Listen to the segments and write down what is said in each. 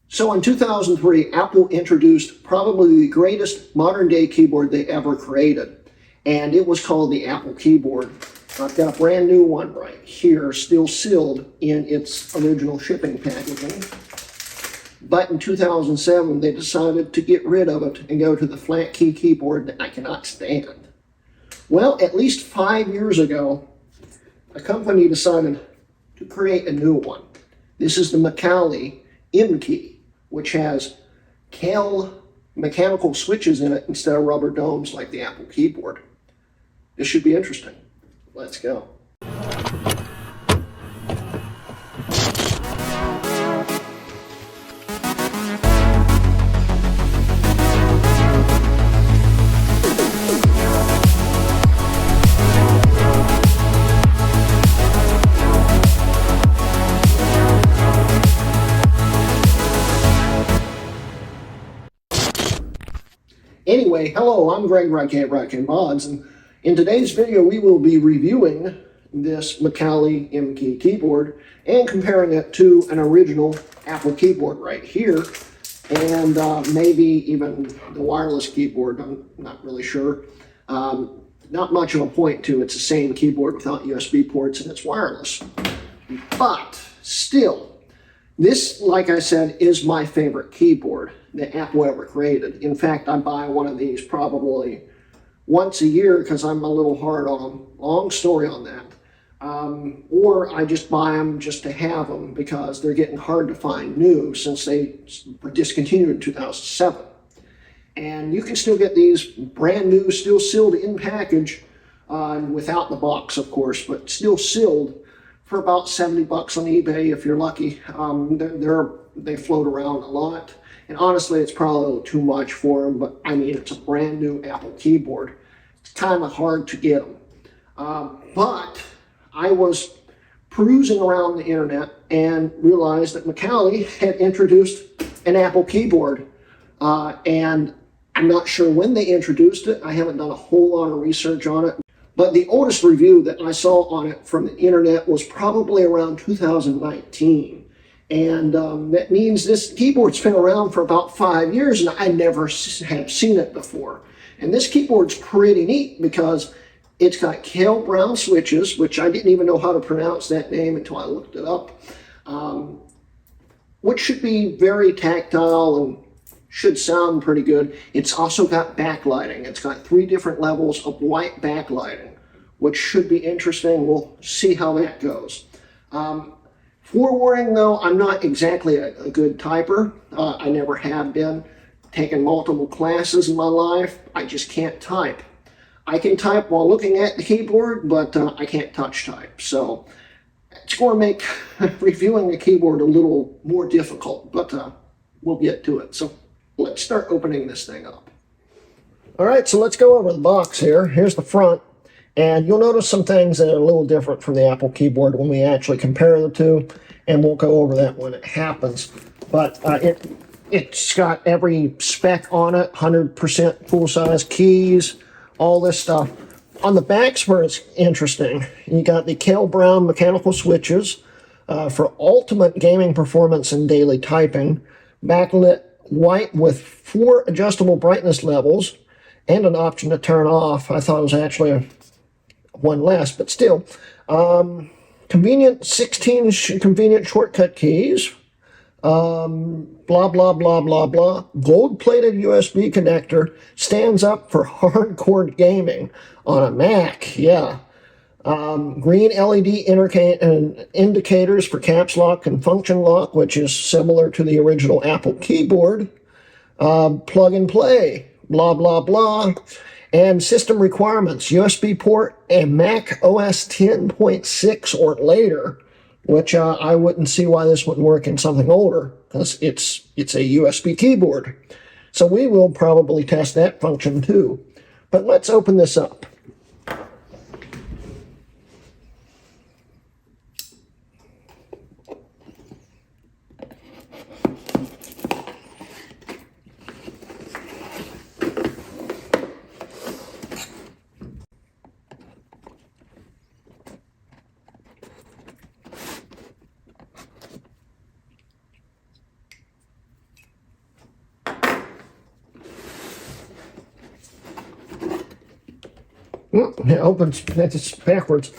So in 2003, Apple introduced probably the greatest modern day keyboard they ever created. And it was called the Apple keyboard. I've got a brand new one right here, still sealed in its original shipping packaging. But in 2007, they decided to get rid of it and go to the flat key keyboard that I cannot stand. Well, at least 5 years ago, a company decided to create a new one. This is the Macally MKey, which has mechanical switches in it instead of rubber domes like the Apple keyboard. This should be interesting. Let's go. Anyway, hello, I'm Greg Hrutkay Mods, and in today's video we will be reviewing this Macally MKey keyboard and comparing it to an original Apple keyboard right here, and maybe even the wireless keyboard. I'm not really sure. Not much of a point to it's the same keyboard without USB ports and it's wireless. But still, this, like I said, is my favorite keyboard that Apple ever created. In fact, I buy one of these probably once a year because I'm a little hard on them. Long story on that. Or I just buy them just to have them because they're getting hard to find new since they were discontinued in 2007. And you can still get these brand new, still sealed in package, without the box, of course, but still sealed for about 70 bucks on eBay if you're lucky. They float around a lot. And honestly, it's probably a little too much for them, but I mean, it's a brand new Apple keyboard. It's kind of hard to get them. But I was perusing around the internet and realized that Macally had introduced an Apple keyboard. And I'm not sure when they introduced it. I haven't done a whole lot of research on it. But the oldest review that I saw on it from the internet was probably around 2019. And that means this keyboard's been around for about 5 years, and I never have seen it before. And this keyboard's pretty neat because it's got Kale Brown switches, which I didn't even know how to pronounce that name until I looked it up, which should be very tactile and should sound pretty good. It's also got backlighting. It's got 3 different levels of white backlighting, which should be interesting. We'll see how that goes. Forewarning though, I'm not exactly a good typer. I never have been. Taken multiple classes in my life. I just can't type. I can type while looking at the keyboard, but I can't touch type. So it's going to make reviewing the keyboard a little more difficult, but we'll get to it. So let's start opening this thing up. All right, so let's go over the box here. Here's the front. And you'll notice some things that are a little different from the Apple keyboard when we actually compare the two, and we'll go over that when it happens. But it's got every spec on it, 100% full-size keys, all this stuff. On the back's where it's interesting. You got the Kale Brown mechanical switches for ultimate gaming performance and daily typing, backlit white with 4 adjustable brightness levels, and an option to turn off. I thought it was actually one less, but still. Convenient 16 convenient shortcut keys. Blah, blah, blah, blah, blah. Gold-plated USB connector. Stands up for hardcore gaming on a Mac. Yeah. Green LED indicators for caps lock and function lock, which is similar to the original Apple keyboard. Plug and play. Blah, blah, blah. And system requirements, USB port and Mac OS 10.6 or later, which I wouldn't see why this wouldn't work in something older, because it's a USB keyboard. So we will probably test that function too. But let's open this up. It opens, that's backwards.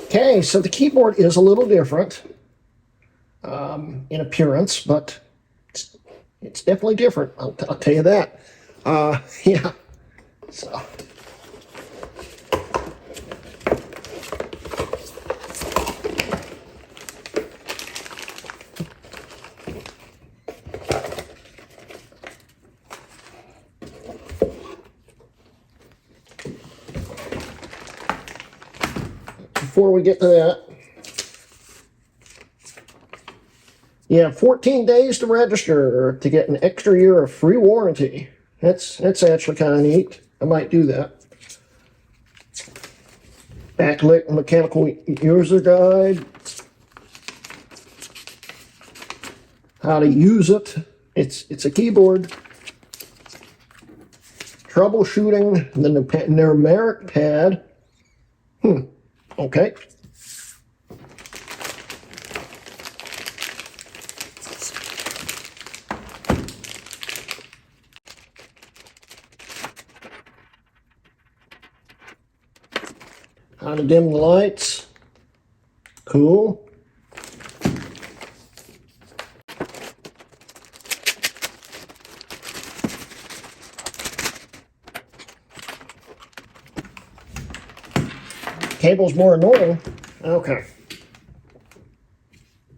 Okay, so the keyboard is a little different in appearance, but it's definitely different. I'll tell you that. Yeah. So. Before we get to that, you have 14 days to register to get an extra year of free warranty. That's actually kind of neat. I might do that. Backlit mechanical user guide. How to use it. It's a keyboard. Troubleshooting the numeric pad. Okay. How to dim the lights. Cool. Cable's more annoying. Okay.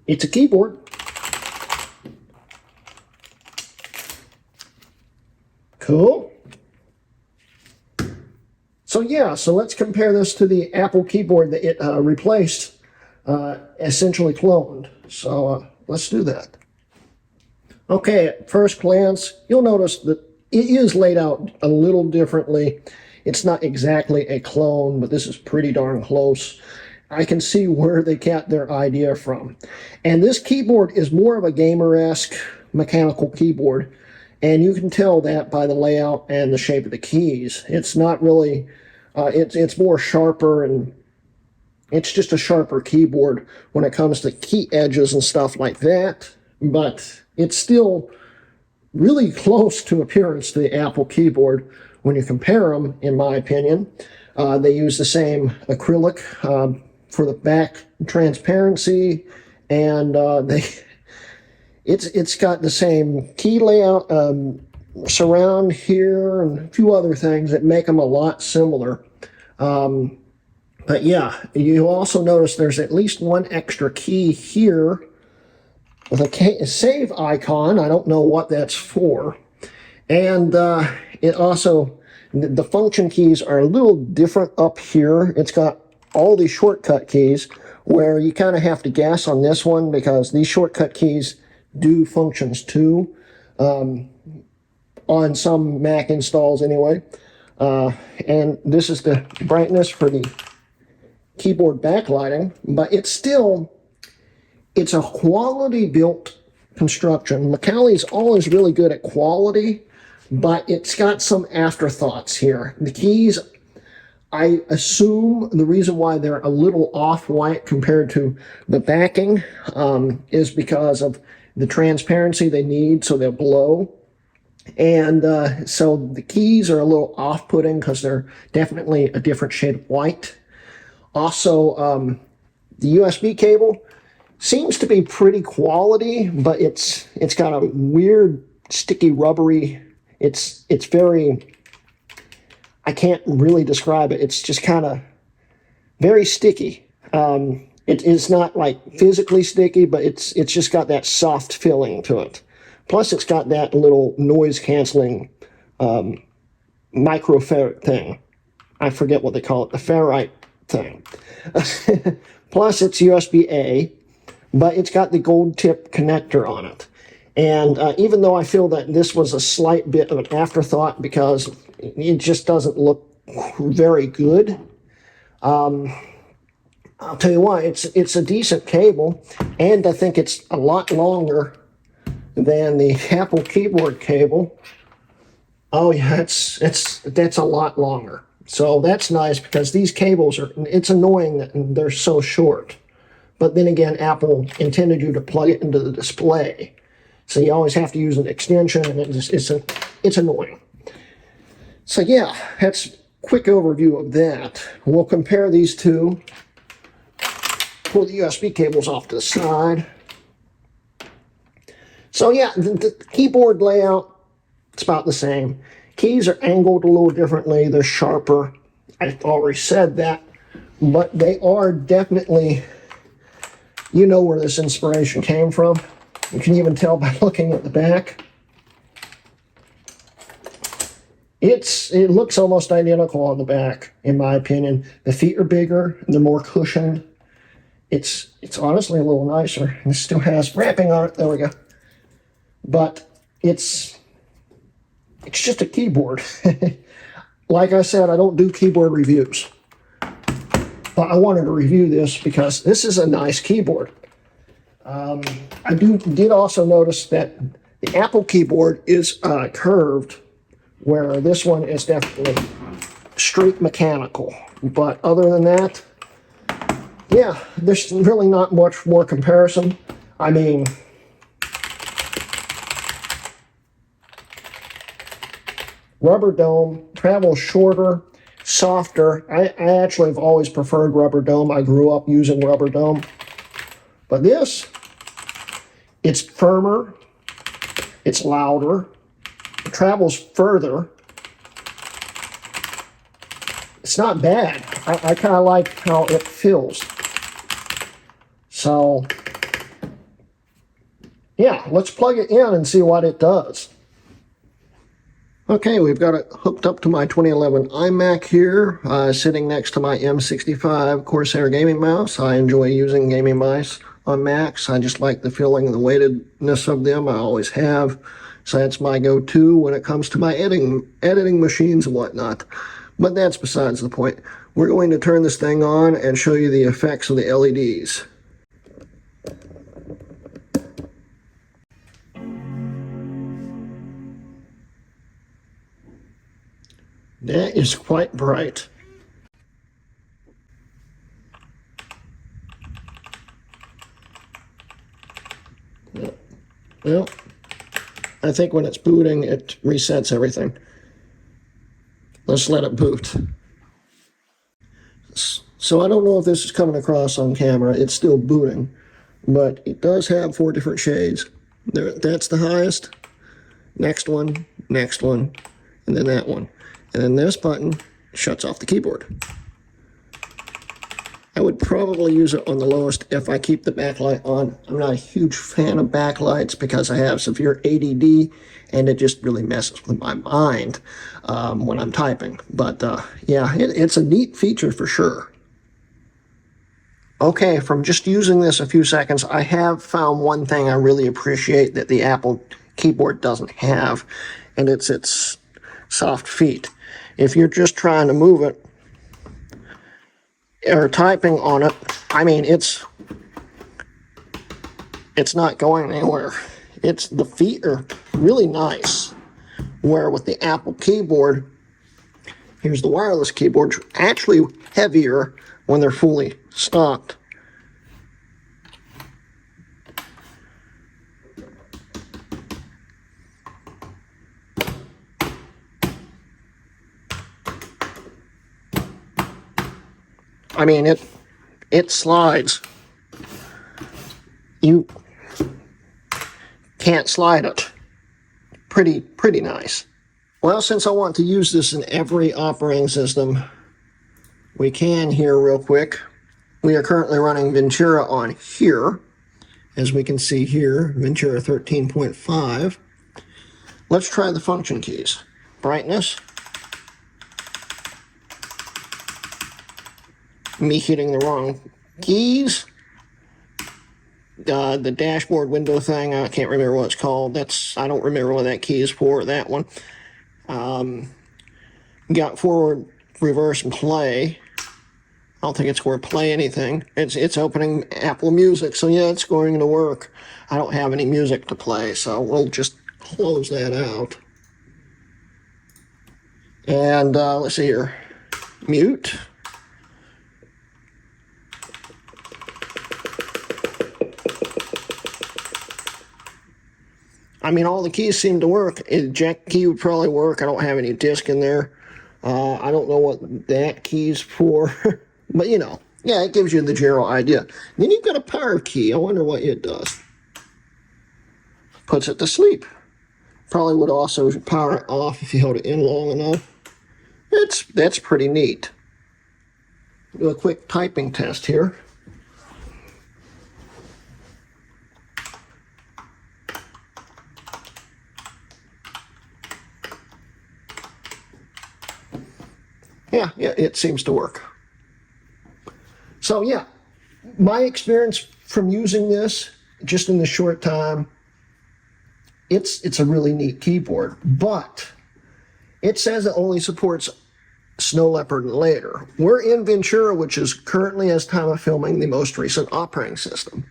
It's a keyboard. Cool. So yeah, so let's compare this to the Apple keyboard that it replaced, essentially cloned. So let's do that. Okay, at first glance, you'll notice that it is laid out a little differently. It's not exactly a clone, but this is pretty darn close. I can see where they got their idea from. And this keyboard is more of a gamer-esque mechanical keyboard. And you can tell that by the layout and the shape of the keys. It's not really, it's more sharper, and it's just a sharper keyboard when it comes to key edges and stuff like that. But it's still really close to appearance to the Apple keyboard when you compare them, in my opinion. They use the same acrylic for the back transparency, and it's got the same key layout, surround here, and a few other things that make them a lot similar. But yeah, you also notice there's at least one extra key here with a save icon. I don't know what that's for. And it also, the function keys are a little different up here. It's got all these shortcut keys where you kind of have to guess on this one because these shortcut keys do functions too, on some Mac installs anyway. And this is the brightness for the keyboard backlighting, but it's a quality built construction. Macally's always really good at quality, but it's got some afterthoughts here. The keys, I assume the reason why they're a little off-white compared to the backing is because of the transparency they need, so they'll glow. And so the keys are a little off-putting because they're definitely a different shade of white. Also, the USB cable seems to be pretty quality, but it's got a weird, sticky, rubbery. It's very, I can't really describe it. It's just kind of very sticky. It is not like physically sticky, but it's just got that soft feeling to it. Plus, it's got that little noise canceling microferrite thing. I forget what they call it, the ferrite thing. Plus, it's USB-A, but it's got the gold tip connector on it. And even though I feel that this was a slight bit of an afterthought because it just doesn't look very good, I'll tell you why. It's a decent cable, and I think it's a lot longer than the Apple keyboard cable. Oh yeah, that's a lot longer. So that's nice because these cables it's annoying that they're so short. But then again, Apple intended you to plug it into the display. So you always have to use an extension, and it's annoying. So yeah, that's a quick overview of that. We'll compare these two. Pull the USB cables off to the side. So yeah, the keyboard layout, it's about the same. Keys are angled a little differently. They're sharper. I've already said that. But they are definitely, you know where this inspiration came from. You can even tell by looking at the back. It looks almost identical on the back, in my opinion. The feet are bigger, and they're more cushioned. It's honestly a little nicer. And it still has wrapping on it. There we go. But it's just a keyboard. Like I said, I don't do keyboard reviews. But I wanted to review this because this is a nice keyboard. I did also notice that the Apple keyboard is curved, where this one is definitely straight mechanical. But other than that, yeah, there's really not much more comparison. I mean, rubber dome, travels shorter, softer. I actually have always preferred rubber dome. I grew up using rubber dome. But this, it's firmer, it's louder, it travels further. It's not bad. I kind of like how it feels. So, yeah, let's plug it in and see what it does. Okay, we've got it hooked up to my 2011 iMac here, sitting next to my M65 Corsair gaming mouse. I enjoy using gaming mice on Macs. I just like the feeling and the weightedness of them. I always have. So that's my go-to when it comes to my editing machines and whatnot. But that's besides the point. We're going to turn this thing on and show you the effects of the LEDs. That is quite bright. Well, I think when it's booting, it resets everything. Let's let it boot. So I don't know if this is coming across on camera. It's still booting, but it does have 4 different shades. That's the highest. Next one, and then that one. And then this button shuts off the keyboard. I would probably use it on the lowest if I keep the backlight on. I'm not a huge fan of backlights because I have severe ADD and it just really messes with my mind when I'm typing. But yeah, it's a neat feature for sure. Okay, from just using this a few seconds, I have found one thing I really appreciate that the Apple keyboard doesn't have, and it's its soft feet. If you're just trying to move it or typing on it, I mean, it's not going anywhere. The feet are really nice. Where with the Apple keyboard, here's the wireless keyboard, actually heavier when they're fully stocked. I mean, it slides. You can't slide it. Pretty nice. Well, since I want to use this in every operating system we can here real quick, we are currently running Ventura on here. As we can see here, Ventura 13.5. Let's try the function keys. Brightness. Me hitting the wrong keys. The dashboard window thing, I can't remember what it's called. I don't remember what that key is for, that one. Got forward, reverse, and play. I don't think it's where play anything. It's opening Apple Music, so yeah, it's going to work. I don't have any music to play, so we'll just close that out. And let's see here. Mute. I mean, all the keys seem to work. Eject key would probably work. I don't have any disk in there. I don't know what that key's for, but you know, yeah, it gives you the general idea. Then you've got a power key. I wonder what it does. Puts it to sleep. Probably would also power it off if you held it in long enough. That's pretty neat. Do a quick typing test here. Yeah, it seems to work. So yeah, my experience from using this just in the short time, it's a really neat keyboard, but it says it only supports Snow Leopard and later. We're in Ventura, which is currently, as time of filming, the most recent operating system.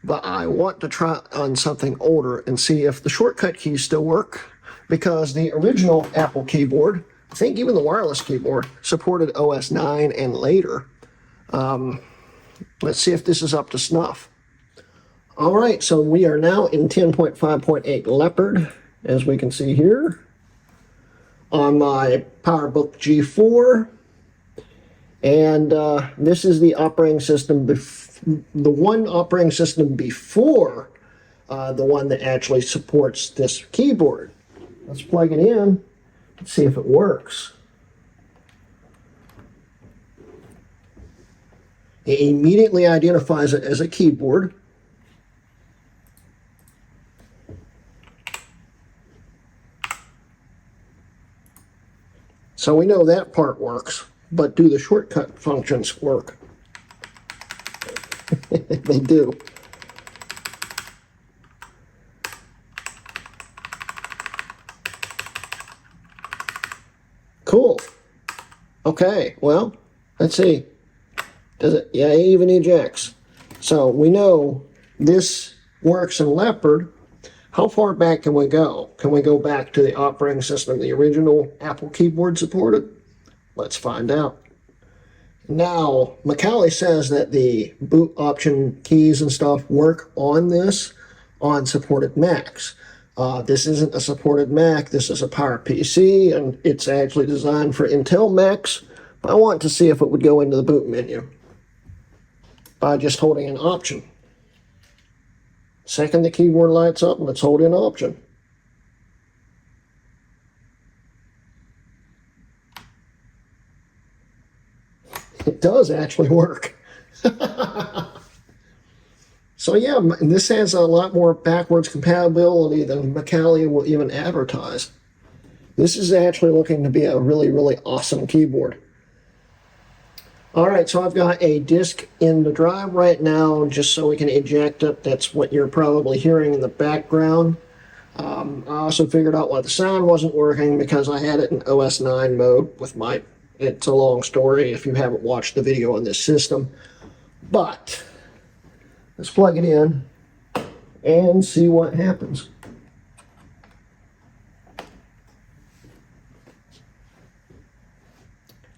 But I want to try on something older and see if the shortcut keys still work, because the original Apple keyboard, I think even the wireless keyboard, supported OS 9 and later. Let's see if this is up to snuff. All right, so we are now in 10.5.8 Leopard, as we can see here, on my PowerBook G4. And this is the operating system, the one operating system before the one that actually supports this keyboard. Let's plug it in and see if it works. It immediately identifies it as a keyboard. So we know that part works, but do the shortcut functions work? They do. Cool. Okay, well, let's see. Does it? Yeah, it even ejects. So we know this works in Leopard. How far back can we go? Can we go back to the operating system the original Apple keyboard supported? Let's find out. Now, Macally says that the boot option keys and stuff work on this, on supported Macs. This isn't a supported Mac, this is a Power PC, and it's actually designed for Intel Macs. But I want to see if it would go into the boot menu by just holding an option. Second the keyboard lights up, let's hold in option. It does actually work. So yeah, this has a lot more backwards compatibility than Macally will even advertise. This is actually looking to be a really, really awesome keyboard. All right, so I've got a disk in the drive right now, just so we can eject it. That's what you're probably hearing in the background. I also figured out why the sound wasn't working, because I had it in OS 9 mode with my, it's a long story if you haven't watched the video on this system. But let's plug it in and see what happens.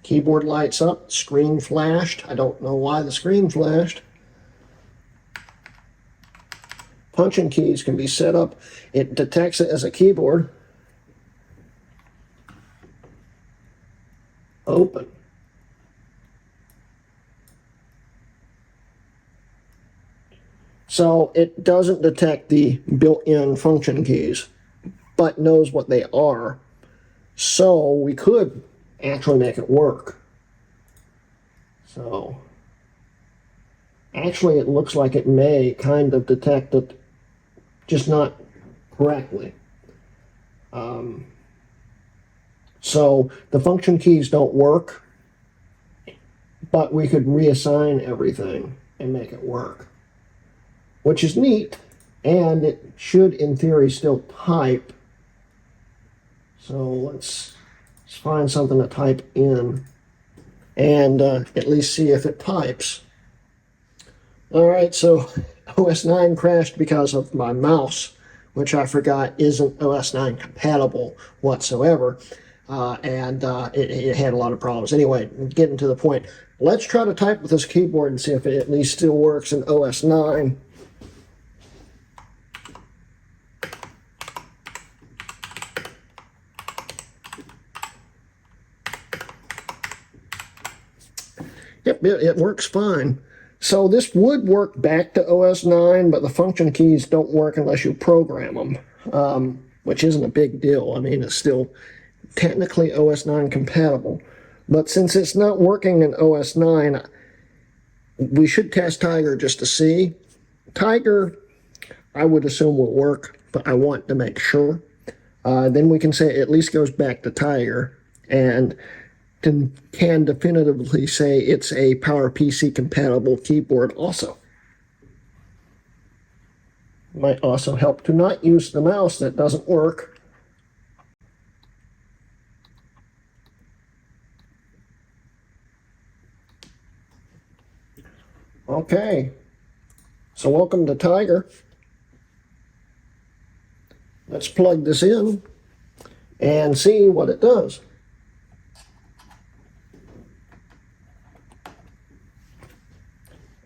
Keyboard lights up, screen flashed. I don't know why the screen flashed. Punching keys can be set up. It detects it as a keyboard. Open. So it doesn't detect the built-in function keys, but knows what they are. So we could actually make it work. So actually it looks like it may kind of detect it, just not correctly. So the function keys don't work, but we could reassign everything and make it work, which is neat, and it should in theory still type. So let's find something to type in and at least see if it types. All right, so OS 9 crashed because of my mouse, which I forgot isn't OS 9 compatible whatsoever, and it had a lot of problems. Anyway, getting to the point, let's try to type with this keyboard and see if it at least still works in OS 9. Yep, it works fine. So this would work back to OS 9, but the function keys don't work unless you program them, which isn't a big deal. I mean, it's still technically OS 9 compatible. But since it's not working in OS 9, we should test Tiger just to see. Tiger, I would assume will work, but I want to make sure. Then we can say it at least goes back to Tiger, and can definitively say it's a PowerPC compatible keyboard also. Might also help to not use the mouse that doesn't work. Okay, so welcome to Tiger. Let's plug this in and see what it does.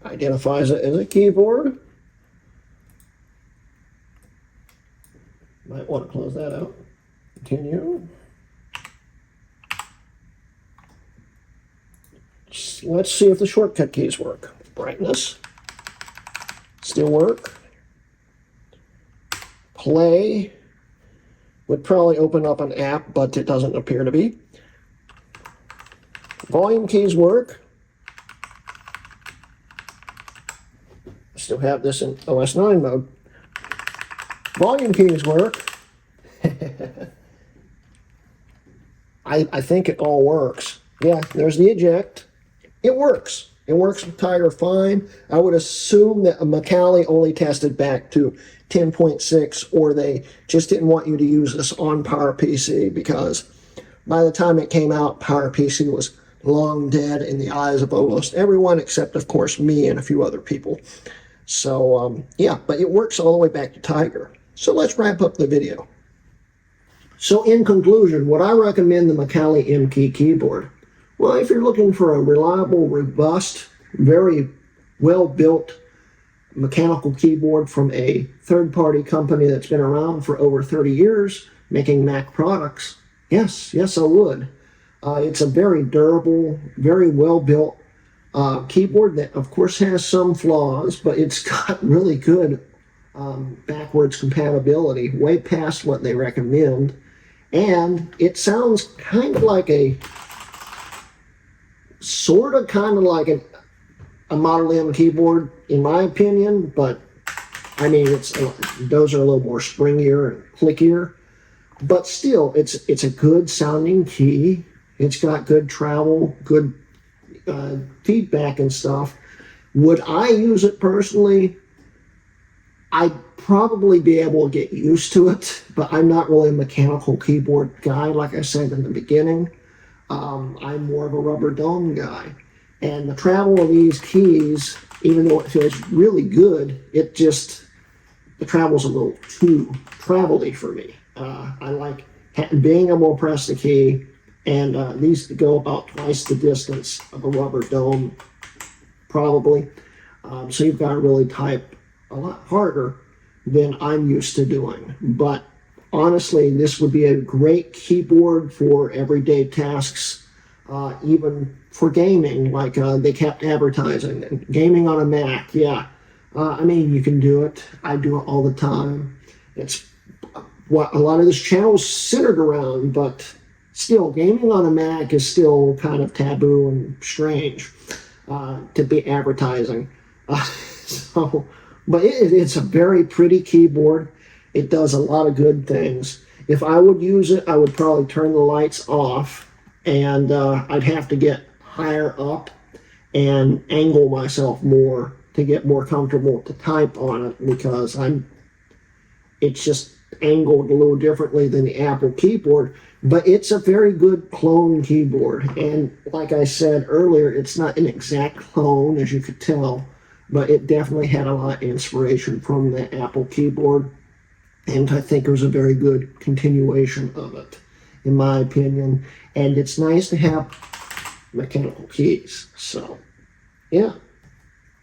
Identifies it as a keyboard. Might want to close that out. Continue. Let's see if the shortcut keys work. Brightness. Still work. Play. Would probably open up an app, but it doesn't appear to be. Volume keys work. Still have this in OS 9 mode. Volume keys work. I think it all works. Yeah, there's the eject. It works. It works with Tiger fine. I would assume that Macally only tested back to 10.6, or they just didn't want you to use this on PowerPC, because by the time it came out, PowerPC was long dead in the eyes of almost everyone, except, of course, me and a few other people. So, yeah, but it works all the way back to Tiger. So let's wrap up the video. So in conclusion, would I recommend the Macally MKey keyboard? Well, if you're looking for a reliable, robust, very well-built mechanical keyboard from a third-party company that's been around for over 30 years making Mac products, yes, I would. It's a very durable, very well-built keyboard that, of course, has some flaws, but it's got really good backwards compatibility, way past what they recommend. And it sounds kind of like a, kind of like a Model M keyboard, in my opinion, but I mean, those are a little more springier and clickier, but still, it's a good sounding key. It's got good travel, good feedback and stuff. Would I use it personally? I'd probably be able to get used to it, but I'm not really a mechanical keyboard guy, like I said in the beginning. I'm more of a rubber dome guy. And the travel of these keys, even though it feels really good, the travel's a little too travel-y for me. I like being able to press the key, and these go about twice the distance of a rubber dome, probably. So you've got to really type a lot harder than I'm used to doing. But honestly, this would be a great keyboard for everyday tasks, even for gaming, like they kept advertising. Gaming on a Mac, yeah. I mean, you can do it. I do it all the time. It's what a lot of this channel is centered around, but still, gaming on a Mac is still kind of taboo and strange to be advertising. But it's a very pretty keyboard. It does a lot of good things. If I would use it, I would probably turn the lights off, and I'd have to get higher up and angle myself more to get more comfortable to type on it, because it's just angled a little differently than the Apple keyboard. But it's a very good clone keyboard, and like I said earlier, it's not an exact clone, as you could tell, but it definitely had a lot of inspiration from the Apple keyboard, and I think it was a very good continuation of it, in my opinion. And it's nice to have mechanical keys. So, yeah.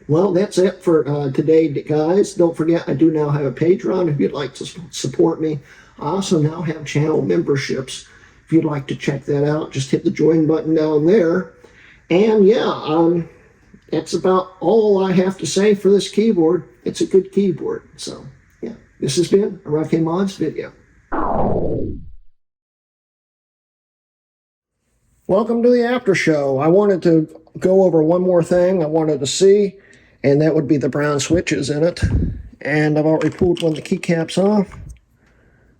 Well, that's it for today, guys. Don't forget, I do now have a Patreon if you'd like to support me. I also now have channel memberships. If you'd like to check that out, just hit the join button down there. And yeah, that's about all I have to say for this keyboard. It's a good keyboard. So yeah, this has been a Hrutkay Mods video. Welcome to the after show. I wanted to go over one more thing I wanted to see, and that would be the brown switches in it. And I've already pulled one of the keycaps off.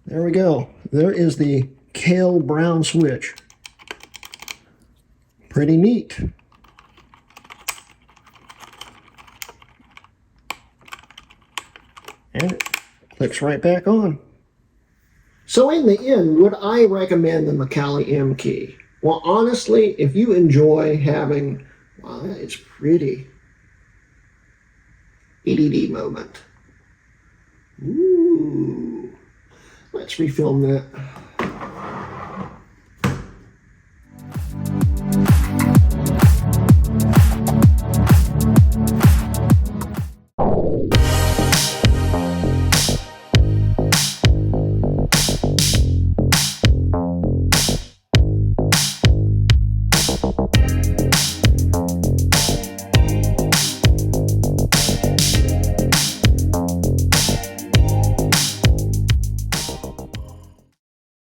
There we go. There is the Kale brown switch. Pretty neat. And it clicks right back on. So in the end, would I recommend the Macally MKey? Well, honestly, if you enjoy having, wow, that is pretty. EDD moment. Ooh. Let's refilm that.